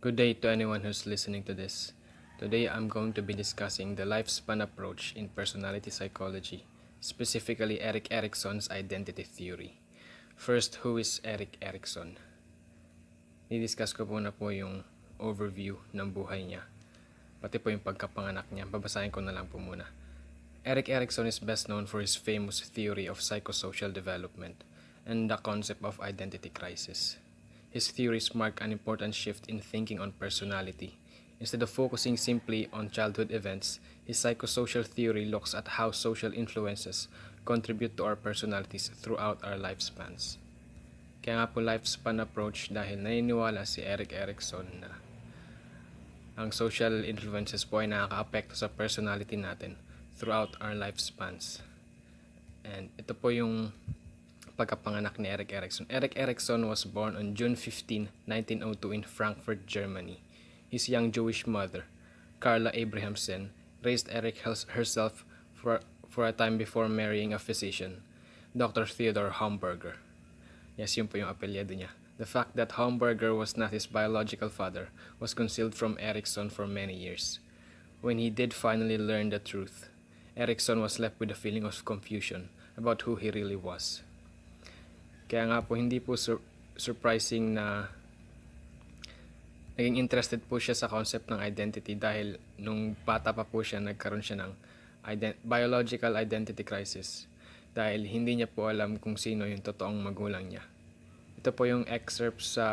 Good day to anyone who's listening to this. Today I'm going to be discussing the lifespan approach in personality psychology, specifically Erik Erikson's identity theory. First, who is Erik Erikson? I-discuss ko muna po yung overview ng buhay niya, pati po yung pagkapanganak niya. Babasahin ko na lang po muna. Erik Erikson is best known for his famous theory of psychosocial development and the concept of identity crisis. His theories mark an important shift in thinking on personality. Instead of focusing simply on childhood events, his psychosocial theory looks at how social influences contribute to our personalities throughout our lifespans. Kaya nga po lifespan approach dahil naniniwala si Erik Erickson na ang social influences po ay nakaka-apekto sa personality natin throughout our lifespans. And ito po yung pagkapanganak ni Erik Erickson. Erik Erickson was born on June 15, 1902 in Frankfurt, Germany. His young Jewish mother, Carla Abrahamsen, raised Erik herself for a time before marrying a physician, Dr. Theodor Homburger. Yes, yun po yung apelyido niya. The fact that Homburger was not his biological father was concealed from Erickson for many years. When he did finally learn the truth, Erickson was left with a feeling of confusion about who he really was. Kaya nga po hindi po surprising na naging interested po siya sa concept ng identity dahil nung bata pa po siya nagkaroon siya ng biological identity crisis dahil hindi niya po alam kung sino yung totoong magulang niya. Ito po yung excerpt sa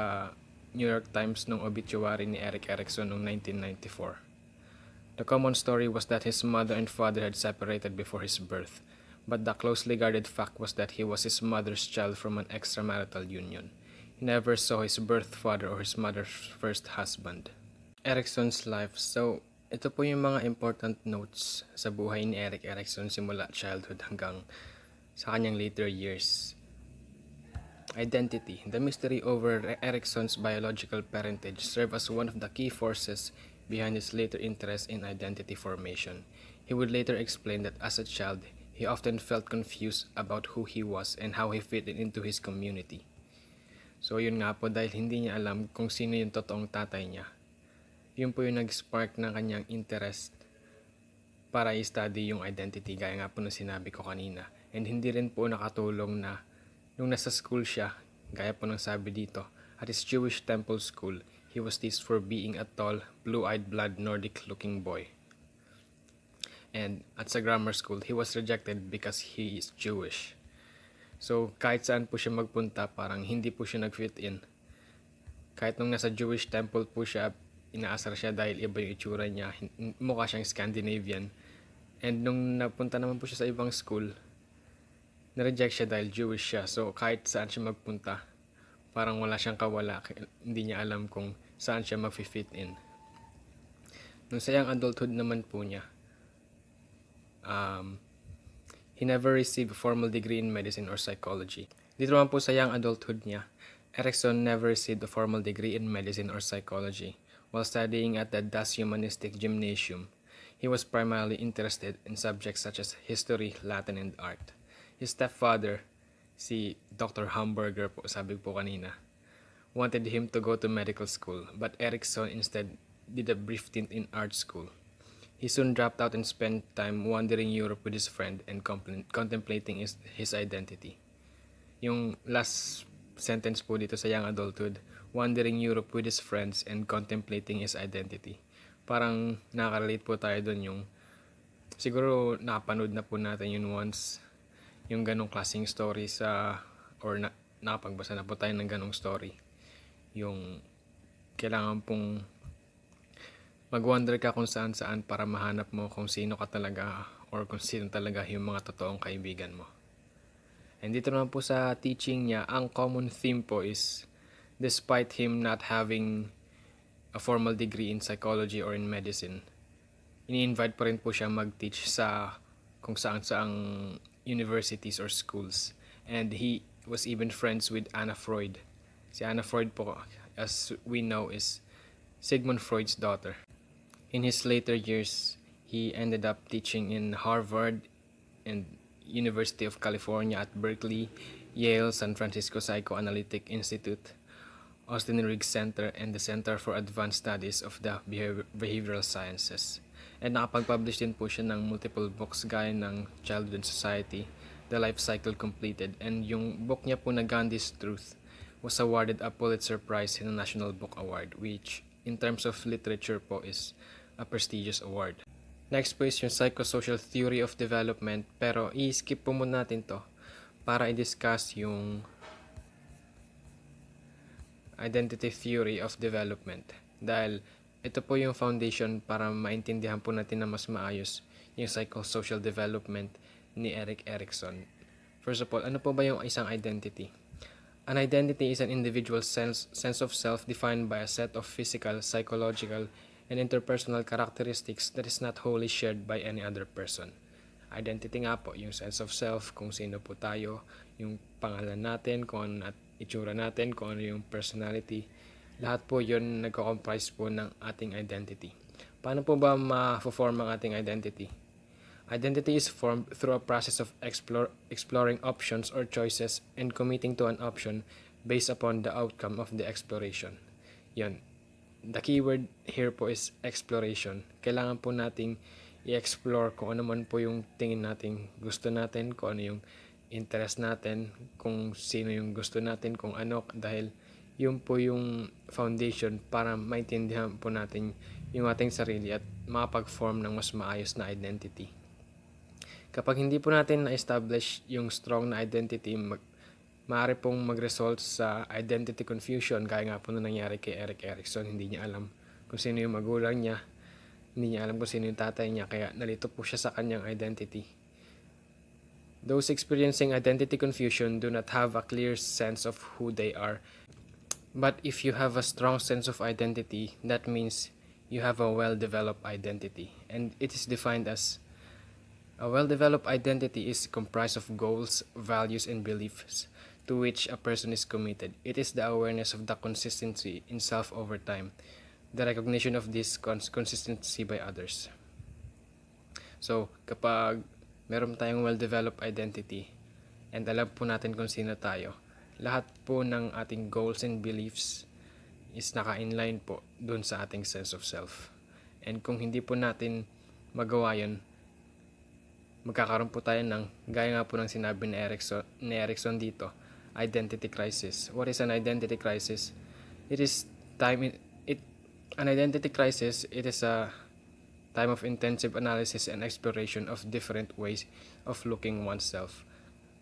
New York Times nung obituary ni Erik Erickson noong 1994. The common story was that his mother and father had separated before his birth. But the closely guarded fact was that he was his mother's child from an extramarital union. He never saw his birth father or his mother's first husband. Erickson's life. So, ito po yung mga important notes sa buhay ni Erik Erickson simula childhood hanggang sa kanyang later years. Identity. The mystery over Erickson's biological parentage served as one of the key forces behind his later interest in identity formation. He would later explain that as a child, he often felt confused about who he was and how he fit into his community. So yun nga po dahil hindi niya alam kung sino yung totoong tatay niya. Yun po yung nag-spark ng kanyang interest para i-study yung identity gaya nga po na sinabi ko kanina. And hindi rin po nakatulong na nung nasa school siya, gaya po ng sabi dito, at his Jewish temple school, he was teased for being a tall, blue-eyed, blood Nordic-looking boy. And at sa grammar school, he was rejected because he is Jewish. So, kahit saan po siya magpunta, parang hindi po siya nag-fit in. Kahit nung nasa Jewish temple po siya, inaasar siya dahil iba yung itsura niya. Mukha siyang Scandinavian. And nung napunta naman po siya sa ibang school, na-reject siya dahil Jewish siya. So, kahit saan siya magpunta, parang wala siyang kawala. Hindi niya alam kung saan siya mag-fit in. Nung sa young adulthood naman po niya, he never received a formal degree in medicine or psychology. Dito naman po sa young adulthood niya, Erikson never received a formal degree in medicine or psychology. While studying at the Das Humanistic Gymnasium, he was primarily interested in subjects such as history, Latin, and art. His stepfather, si Dr. Hamburger po, sabi po kanina, wanted him to go to medical school, but Erikson instead did a brief stint in art school. He soon dropped out and spent time wandering Europe with his friend and contemplating his identity. Yung last sentence po dito sa young adulthood, wandering Europe with his friends and contemplating his identity. Parang nakaka-relate po tayo dun yung, siguro nakapanood na po natin yun once, yung ganong klaseng story nakapagbasa na po tayo ng ganong story. Yung kailangan pong mag-wonder ka kung saan-saan para mahanap mo kung sino ka talaga or kung sino talaga yung mga totoong kaibigan mo. And dito naman po sa teaching niya, ang common theme po is despite him not having a formal degree in psychology or in medicine, ini-invite pa rin po siya mag-teach sa kung saan-saang universities or schools. And he was even friends with Anna Freud. Si Anna Freud po, as we know, is Sigmund Freud's daughter. In his later years, he ended up teaching in Harvard and University of California at Berkeley, Yale, San Francisco Psychoanalytic Institute, Austin Riggs Center, and the Center for Advanced Studies of the Behavioral Sciences. And nakapag-publish din po siya ng multiple books gaya ng Childhood and Society, The Life Cycle Completed, and yung book niya po na Gandhi's Truth was awarded a Pulitzer Prize in the National Book Award, which in terms of literature po is a prestigious award. Next po is yung Psychosocial Theory of Development, pero i-skip po muna natin to para i-discuss yung Identity Theory of Development, dahil ito po yung foundation para maintindihan po natin na mas maayos yung psychosocial development ni Erik Erikson. First of all, ano po ba yung isang identity? An identity is an individual's sense of self defined by a set of physical, psychological, and interpersonal characteristics that is not wholly shared by any other person. Identity nga po, yung sense of self, kung sino po tayo, yung pangalan natin, kung ano at itsura natin, kung ano yung personality. Lahat po yun nagko-comprise po ng ating identity. Paano po ba ma-form ang ating identity? Identity is formed through a process of exploring options or choices and committing to an option based upon the outcome of the exploration. Yun. The keyword here po is exploration. Kailangan po nating i-explore kung ano man po yung tingin natin, gusto natin, kung ano yung interest natin, kung sino yung gusto natin, kung ano, dahil yun po yung foundation para maintindihan po natin yung ating sarili at makapag-form ng mas maayos na identity. Kapag hindi po natin na-establish yung strong na identity, maaari pong mag-result sa identity confusion, gaya nga po na nangyari kay Erik Erickson. Hindi niya alam kung sino yung magulang niya, hindi niya alam kung sino yung tatay niya, kaya nalito po siya sa kanyang identity. Those experiencing identity confusion do not have a clear sense of who they are. But if you have a strong sense of identity, that means you have a well-developed identity. And it is defined as a well-developed identity is comprised of goals, values, and beliefs to which a person is committed. It is the awareness of the consistency in self over time, the recognition of this consistency by others. So, kapag meron tayong well-developed identity and alam po natin kung sino tayo, lahat po ng ating goals and beliefs is naka-inline po dun sa ating sense of self. And kung hindi po natin magawa yun, magkakaroon po tayo ng, gaya nga po ng sinabi ni Erikson dito, identity crisis. What is an identity crisis? It is an identity crisis, it is a time of intensive analysis and exploration of different ways of looking oneself.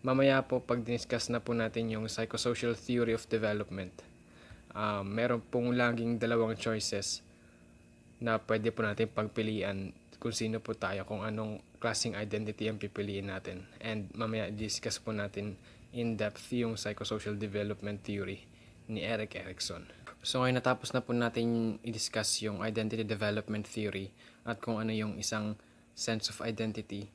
Mamaya po, pag diniscuss na po natin yung psychosocial theory of development, meron pong laging dalawang choices na pwede po natin pagpilian kung sino po tayo, kung anong klaseng identity ang pipiliin natin. And mamaya discuss po natin in depth yung psychosocial development theory ni Erik Erikson. So ngayon natapos na po natin i-discuss yung identity development theory at kung ano yung isang sense of identity,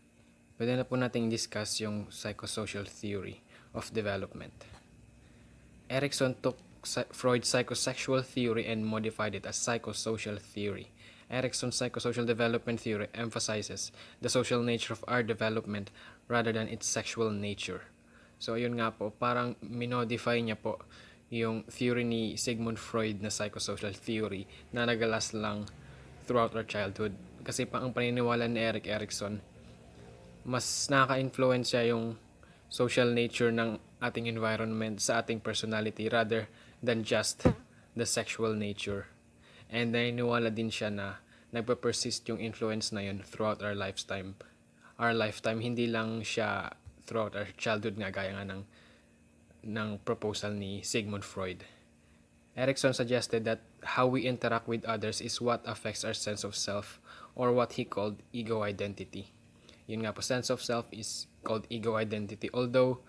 pwede na po natin i-discuss yung psychosocial theory of development. Erikson took Freud's psychosexual theory and modified it as psychosocial theory. Erikson's psychosocial development theory emphasizes the social nature of our development rather than its sexual nature. So, yun nga po, parang minodify niya po yung theory ni Sigmund Freud na psychosocial theory na nagalas lang throughout our childhood. Kasi ang paniniwala ni Erik Erikson, mas nakaka-influence siya yung social nature ng ating environment sa ating personality rather than just the sexual nature. And naniniwala din siya na nagpa-persist yung influence na yun throughout our lifetime. Our lifetime, hindi lang siya throughout our childhood nga, gaya nga ng proposal ni Sigmund Freud. Erikson suggested that how we interact with others is what affects our sense of self, or what he called ego identity. Yun nga po, sense of self is called ego identity. Although,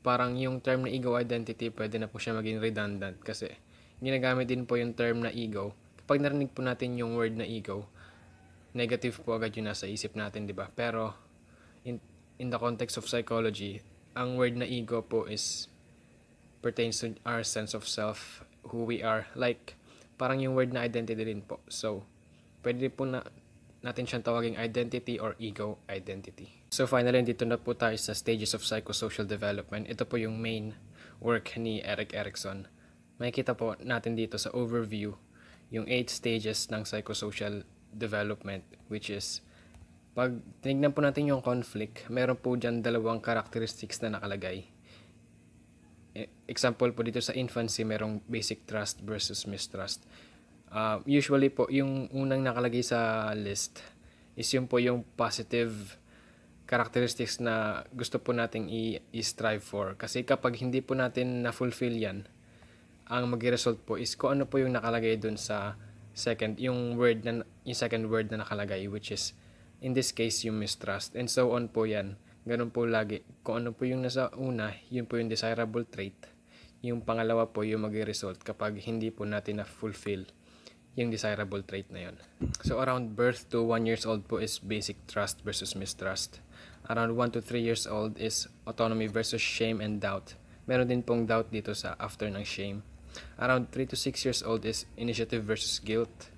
parang yung term na ego identity, pwede na po siya maging redundant kasi ginagamit din po yung term na ego. Kapag narinig po natin yung word na ego, negative po agad yung nasa isip natin, di ba? Pero, in the context of psychology, ang word na ego po pertains to our sense of self, who we are. Like, parang yung word na identity din po. So, pwede po natin siyang tawaging identity or ego identity. So, finally, dito na po tayo sa stages of psychosocial development. Ito po yung main work ni Erik Erikson. Makikita po natin dito sa overview yung 8 stages ng psychosocial development, which is pag tinignan po natin yung conflict, meron po dyan dalawang characteristics na nakalagay. Example po dito sa infancy, merong basic trust versus mistrust. Usually po, yung unang nakalagay sa list is yung po yung positive characteristics na gusto po nating i-strive for. Kasi kapag hindi po natin na-fulfill yan, ang mag-result po is kung ano po yung nakalagay dun sa yung second word na nakalagay, which is in this case yung mistrust, and so on po yan. Ganun po lagi. Kung ano po yung nasa una, yun po yung desirable trait. Yung pangalawa po yung mag-result kapag hindi po natin na-fulfill yung desirable trait na yun. So around birth to 1 years old po is basic trust versus mistrust. Around 1 to 3 years old is autonomy versus shame and doubt. Meron din pong doubt dito sa after ng shame. Around 3 to 6 years old is initiative versus guilt.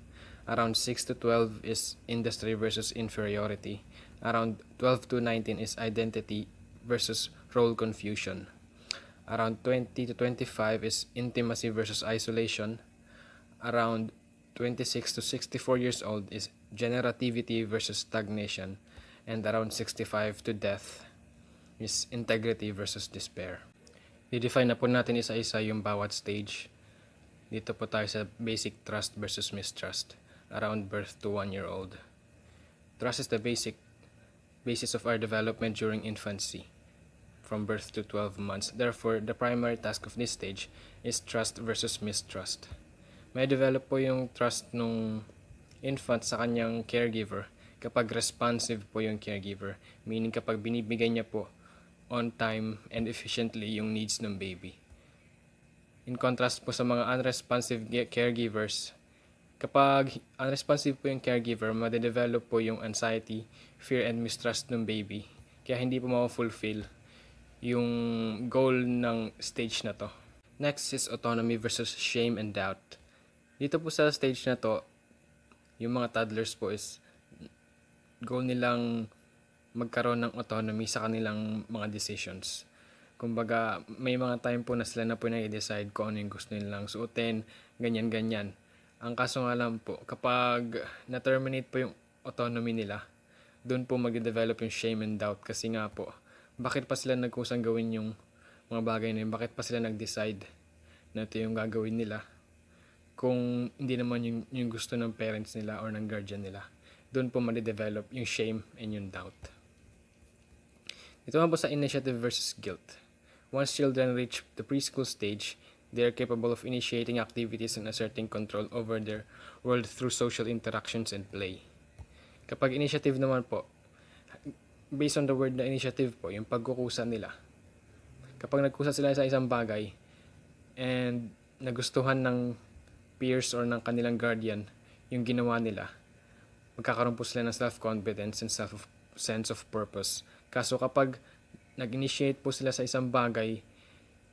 Around 6 to 12 is industry versus inferiority. Around 12 to 19 is identity versus role confusion. Around 20 to 25 is intimacy versus isolation. Around 26 to 64 years old is generativity versus stagnation. And around 65 to death is integrity versus despair. I-define na po natin isa-isa yung bawat stage. Dito po tayo sa basic trust versus mistrust. Around birth to 1 year old. Trust is the basis of our development during infancy, from birth to 12 months. Therefore, the primary task of this stage is trust versus mistrust. May develop po yung trust nung infant sa kanyang caregiver kapag responsive po yung caregiver, meaning kapag binibigay niya po on time and efficiently yung needs ng baby. In contrast po sa mga unresponsive caregivers, kapag unresponsive po yung caregiver, madedevelop po yung anxiety, fear, and mistrust ng baby. Kaya hindi po ma-fulfill yung goal ng stage na to. Next is autonomy versus shame and doubt. Dito po sa stage na to, yung mga toddlers po is goal nilang magkaroon ng autonomy sa kanilang mga decisions. Kumbaga, may mga time po na sila na po na-decide kung ano yung gusto nilang suotin, ganyan-ganyan. Ang kaso nga lang po, kapag na-terminate po yung autonomy nila, doon po mag-develop yung shame and doubt. Kasi nga po, bakit pa sila nagkusang gawin yung mga bagay na yun? Bakit pa sila nag-decide na ito yung gagawin nila? Kung hindi naman yung gusto ng parents nila or ng guardian nila. Doon po ma-develop yung shame and yung doubt. Ito nga po sa initiative versus guilt. Once children reach the preschool stage, they are capable of initiating activities and asserting control over their world through social interactions and play. Kapag initiative naman po, based on the word na initiative po, yung pagkukusa nila. Kapag nagkusa sila sa isang bagay and nagustuhan ng peers or ng kanilang guardian yung ginawa nila, magkakaroon po sila ng self-confidence and sense of purpose. Kaso kapag nag-initiate po sila sa isang bagay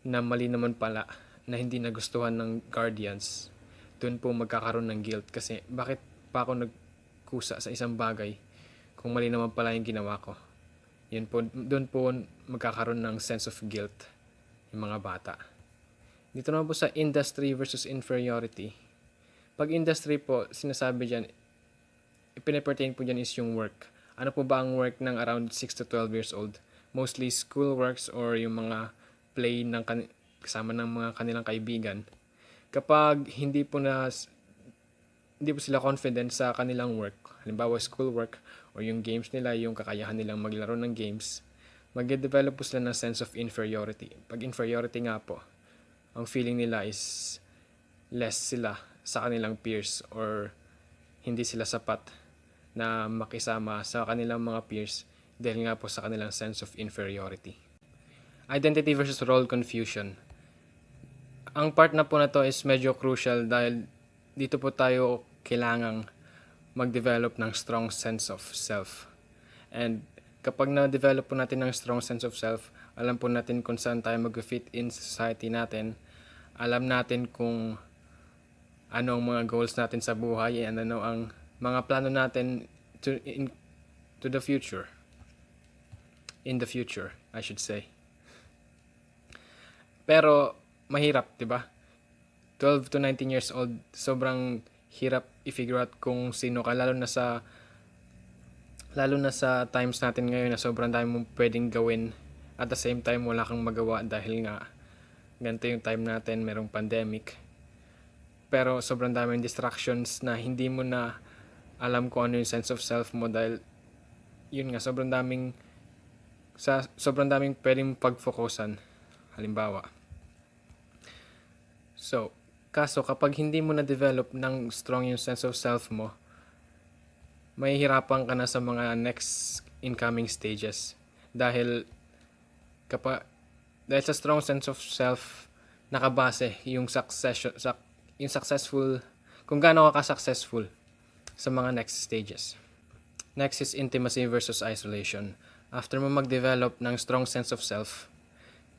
na mali naman pala, na hindi nagustuhan ng guardians, doon po magkakaroon ng guilt. Kasi bakit pa ako nagkusa sa isang bagay kung mali naman pala yung ginawa ko? Yun po, doon po magkakaroon ng sense of guilt yung mga bata. Dito naman po sa industry versus inferiority. Pag industry po, sinasabi dyan, ipine-pertain po dyan is yung work. Ano po ba ang work ng around 6 to 12 years old? Mostly school works or yung mga play ng kasama ng mga kanilang kaibigan. Kapag hindi po sila confident sa kanilang work, halimbawa school work or yung games nila, yung kakayahan nilang maglaro ng games, mag-develop po sila ng sense of inferiority. Pag inferiority nga po, ang feeling nila is less sila sa kanilang peers or hindi sila sapat na makisama sa kanilang mga peers dahil nga po sa kanilang sense of inferiority. Identity versus role confusion. Ang part na po na to is medyo crucial dahil dito po tayo kailangang mag-develop ng strong sense of self. And kapag na-develop po natin ng strong sense of self, alam po natin kung saan tayo mag-fit in sa society natin. Alam natin kung ano ang mga goals natin sa buhay and ano ang mga plano natin to the future. In the future, I should say. Pero mahirap, 'di ba? 12 to 19 years old, sobrang hirap i-figure out kung sino ka, lalo na sa times natin ngayon na sobrang dami mong pwedeng gawin. At the same time, wala kang magawa dahil nga ganito yung time natin, merong pandemic. Pero sobrang daming distractions na hindi mo na alam kung ano yung sense of self mo dahil yun nga, sobrang daming pwedeng pag-focusan. Halimbawa. So, kaso kapag hindi mo na-develop ng strong yung sense of self mo, mahihirapan ka na sa mga next incoming stages. Dahil sa strong sense of self, nakabase yung successful, kung gaano ka successful sa mga next stages. Next is intimacy versus isolation. After mo mag-develop ng strong sense of self,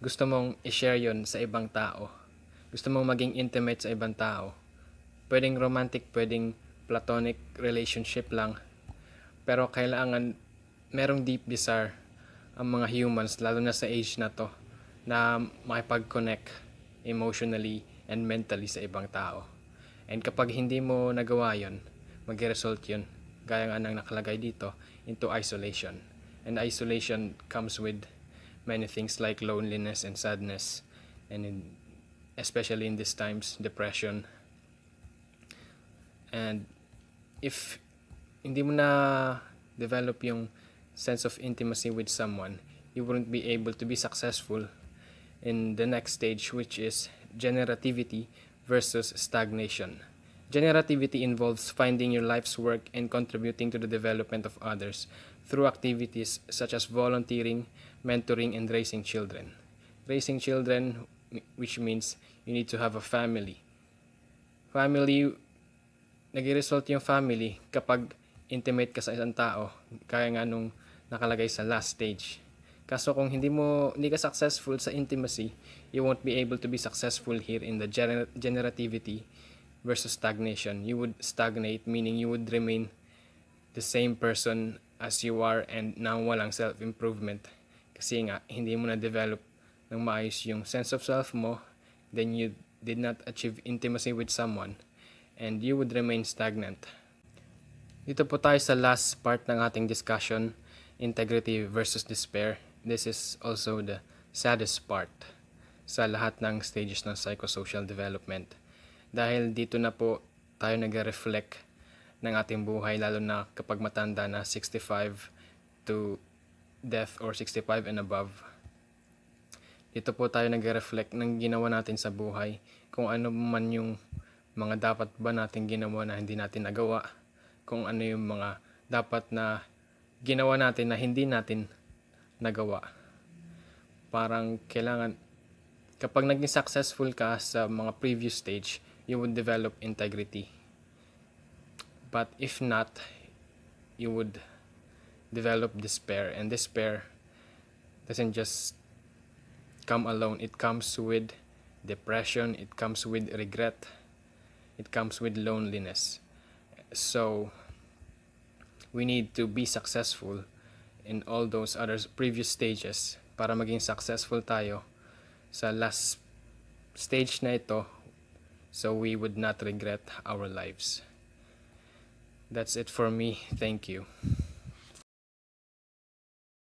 gusto mong i-share yun sa ibang tao. Gusto mong maging intimate sa ibang tao. Pwedeng romantic, pwedeng platonic relationship lang. Pero kailangan merong deep desire ang mga humans, lalo na sa age na to, na makipag-connect emotionally and mentally sa ibang tao. And kapag hindi mo nagawa yun, mag-result yun, gaya nga ng nakalagay dito, into isolation. And isolation comes with many things like loneliness and sadness, and especially in these times, depression. And if hindi mo na develop yung sense of intimacy with someone, you wouldn't be able to be successful in the next stage, which is generativity versus stagnation. Generativity involves finding your life's work and contributing to the development of others through activities such as volunteering, mentoring, and raising children. Raising children, which means you need to have a family. Nag-result yung family kapag intimate ka sa isang tao, kaya nga nung nakalagay sa last stage. Kaso kung hindi ka successful sa intimacy, you won't be able to be successful here in the generativity versus stagnation. You would stagnate, meaning you would remain the same person as you are and nang walang self-improvement. Kasi nga, hindi mo na-develop ng maayos yung sense of self mo, then you did not achieve intimacy with someone, and you would remain stagnant. Dito po tayo sa last part ng ating discussion, integrity versus despair. This is also the saddest part sa lahat ng stages ng psychosocial development. Dahil dito na po tayo nag-reflect ng ating buhay, lalo na kapag matanda na 65 to death or 65 and above. Dito po tayo nag-reflect ng ginawa natin sa buhay, kung ano man yung mga dapat ba natin ginawa na hindi natin nagawa, kung ano yung mga dapat na ginawa natin na hindi natin nagawa. Parang kailangan, kapag naging successful ka sa mga previous stage, you would develop integrity. But if not, you would develop despair. And despair doesn't just come alone. It comes with depression. It comes with regret. It comes with loneliness. So, we need to be successful in all those other previous stages para maging successful tayo sa last stage na ito, so we would not regret our lives. That's it for me. Thank you.